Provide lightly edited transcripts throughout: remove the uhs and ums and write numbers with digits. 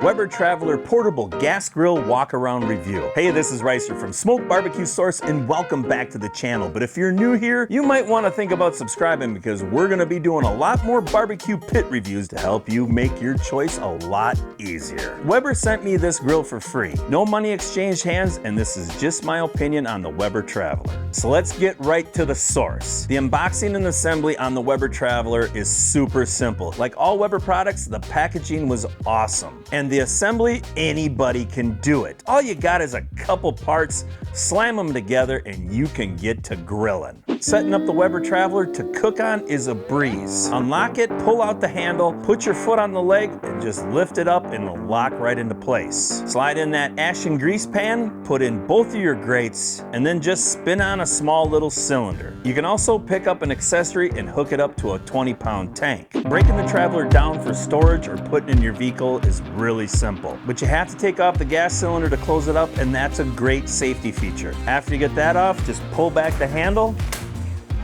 Weber Traveler Portable Gas Grill Walk Around Review. Hey, this is Ricer from Smoke Barbecue Source and welcome back to the channel. But if you're new here, you might want to think about subscribing because we're going to be doing a lot more barbecue pit reviews to help you make your choice a lot easier. Weber sent me this grill for free. No money exchanged hands, and this is just my opinion on the Weber Traveler. So let's get right to the source. The unboxing and assembly on the Weber Traveler is super simple. Like all Weber products, the packaging was awesome. And the assembly, anybody can do it. All you got is a couple parts, slam them together, and you can get to grilling. Setting up the Weber Traveler to cook on is a breeze. Unlock it, pull out the handle, put your foot on the leg, and just lift it up and it'll lock right into place. Slide in that ash and grease pan, put in both of your grates, and then just spin on a small little cylinder. You can also pick up an accessory and hook it up to a 20-pound tank. Breaking the Traveler down for storage or putting in your vehicle is really simple, but you have to take off the gas cylinder to close it up, and that's a great safety feature. After you get that off, just pull back the handle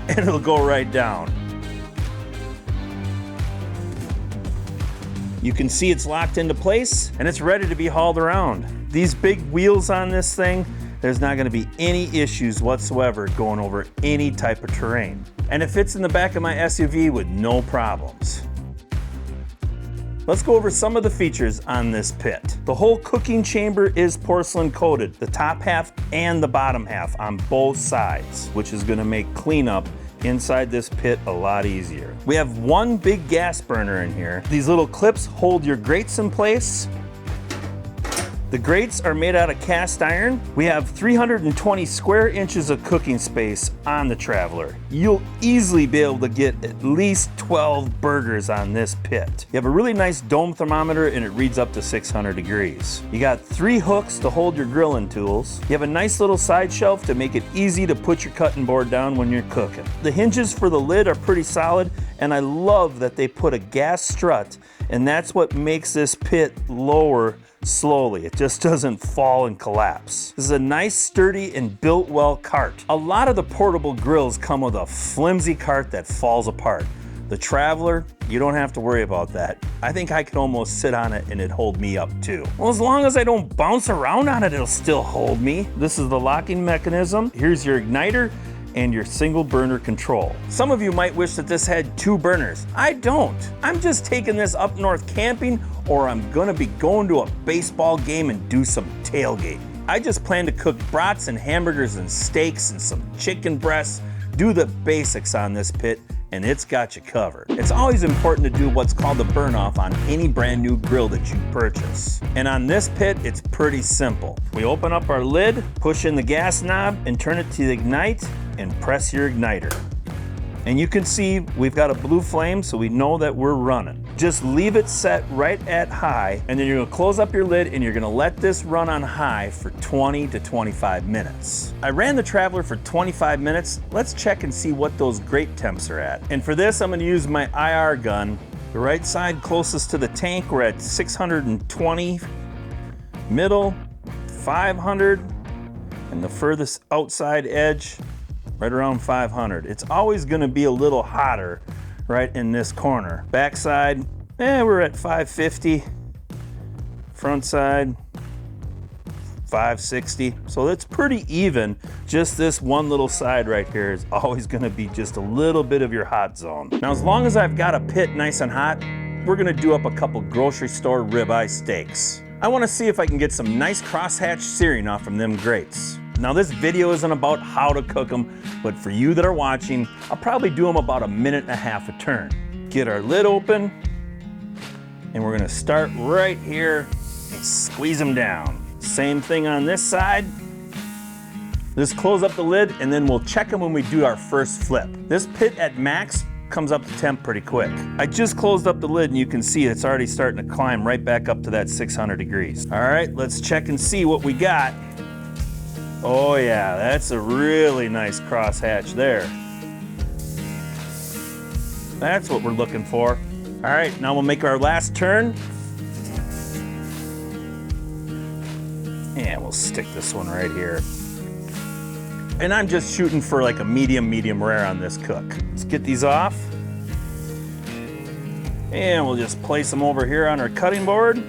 and it'll go right down. You can see it's locked into place and it's ready to be hauled around. These big wheels on this thing, there's not going to be any issues whatsoever going over any type of terrain. And it fits in the back of my SUV with no problems. Let's go over some of the features on this pit. The whole cooking chamber is porcelain coated, the top half and the bottom half on both sides, which is going to make cleanup inside this pit a lot easier. We have one big gas burner in here. These little clips hold your grates in place. The grates are made out of cast iron. We have 320 square inches of cooking space on the Traveler. You'll easily be able to get at least 12 burgers on this pit. You have a really nice dome thermometer and it reads up to 600 degrees. You got 3 hooks to hold your grilling tools. You have a nice little side shelf to make it easy to put your cutting board down when you're cooking. The hinges for the lid are pretty solid, and I love that they put a gas strut, and that's what makes this pit lower slowly. It just doesn't fall and collapse. This is a nice, sturdy, and built well cart. A lot of the portable grills come with a flimsy cart that falls apart. The Traveler, you don't have to worry about that. I think I could almost sit on it and it'd hold me up too. Well, as long as I don't bounce around on it, it'll still hold me. This is the locking mechanism. Here's your igniter and your single burner control. Some of you might wish that this had 2 burners. I don't. I'm just taking this up north camping, or I'm gonna be going to a baseball game and do some tailgate. I just plan to cook brats and hamburgers and steaks and some chicken breasts, do the basics on this pit, and it's got you covered. It's always important to do what's called a burn off on any brand new grill that you purchase. And on this pit, it's pretty simple. We open up our lid, push in the gas knob, and turn it to ignite, and press your igniter. And you can see we've got a blue flame, so we know that we're running. Just leave it set right at high, and then you're gonna close up your lid and you're gonna let this run on high for 20 to 25 minutes. I ran the Traveler for 25 minutes. Let's check and see what those grate temps are at. And for this, I'm gonna use my IR gun. The right side closest to the tank, we're at 620, middle, 500, and the furthest outside edge, right around 500. It's always gonna be a little hotter right in this corner. Backside, we're at 550. Front side, 560. So it's pretty even. Just this one little side right here is always gonna be just a little bit of your hot zone. Now, as long as I've got a pit nice and hot, we're gonna do up a couple grocery store ribeye steaks. I wanna see if I can get some nice crosshatch searing off from them grates. Now, this video isn't about how to cook them, but for you that are watching, I'll probably do them about 1.5 minutes a turn. Get our lid open, and we're gonna start right here and squeeze them down. Same thing on this side. Just close up the lid, and then we'll check them when we do our first flip. This pit at max comes up to temp pretty quick. I just closed up the lid, and you can see it's already starting to climb right back up to that 600 degrees. All right, let's check and see what we got. Oh yeah, that's a really nice crosshatch there. That's what we're looking for. All right, now we'll make our last turn. And we'll stick this one right here. And I'm just shooting for like a medium rare on this cook. Let's get these off. And we'll just place them over here on our cutting board.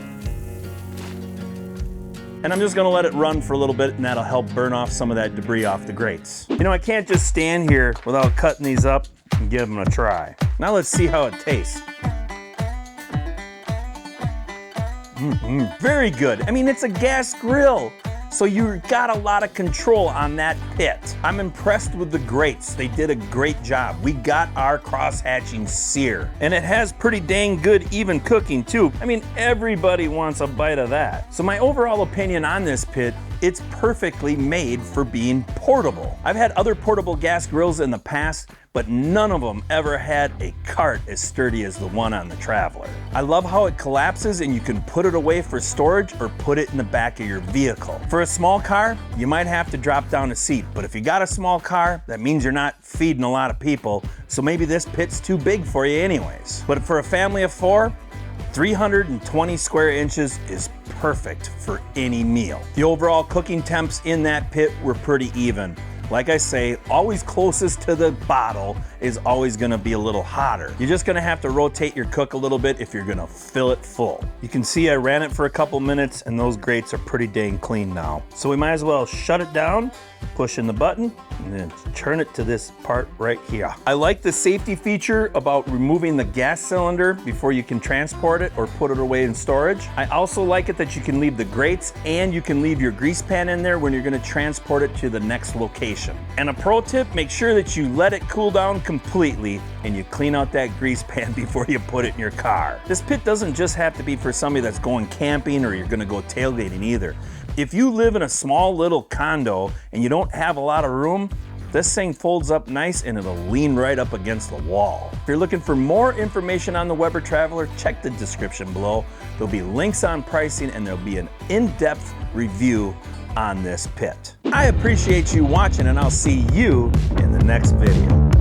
and I'm just gonna let it run for a little bit, and that'll help burn off some of that debris off the grates. You know, I can't just stand here without cutting these up and give them a try. Now let's see how it tastes. Very good. I mean, it's a gas grill, so you got a lot of control on that pit. I'm impressed with the grates. They did a great job. We got our cross-hatching sear, and it has pretty dang good even cooking too. I mean, everybody wants a bite of that. So my overall opinion on this pit, it's perfectly made for being portable. I've had other portable gas grills in the past, but none of them ever had a cart as sturdy as the one on the Traveler. I love how it collapses and you can put it away for storage or put it in the back of your vehicle. For a small car, you might have to drop down a seat, but if you got a small car, that means you're not feeding a lot of people, so maybe this pit's too big for you anyways. But for a family of 4, 320 square inches is perfect for any meal. The overall cooking temps in that pit were pretty even. Like I say, always closest to the bottle is always gonna be a little hotter. You're just gonna have to rotate your cook a little bit if you're gonna fill it full. You can see I ran it for a couple minutes and those grates are pretty dang clean now. So we might as well shut it down, push in the button, and then turn it to this part right here. I like the safety feature about removing the gas cylinder before you can transport it or put it away in storage. I also like it that you can leave the grates and you can leave your grease pan in there when you're gonna transport it to the next location. And a pro tip, make sure that you let it cool down completely and you clean out that grease pan before you put it in your car. This pit doesn't just have to be for somebody that's going camping or you're gonna go tailgating either. If you live in a small little condo and you don't have a lot of room, this thing folds up nice and it'll lean right up against the wall. If you're looking for more information on the Weber Traveler, check the description below. There'll be links on pricing and there'll be an in-depth review on this pit. I appreciate you watching and I'll see you in the next video.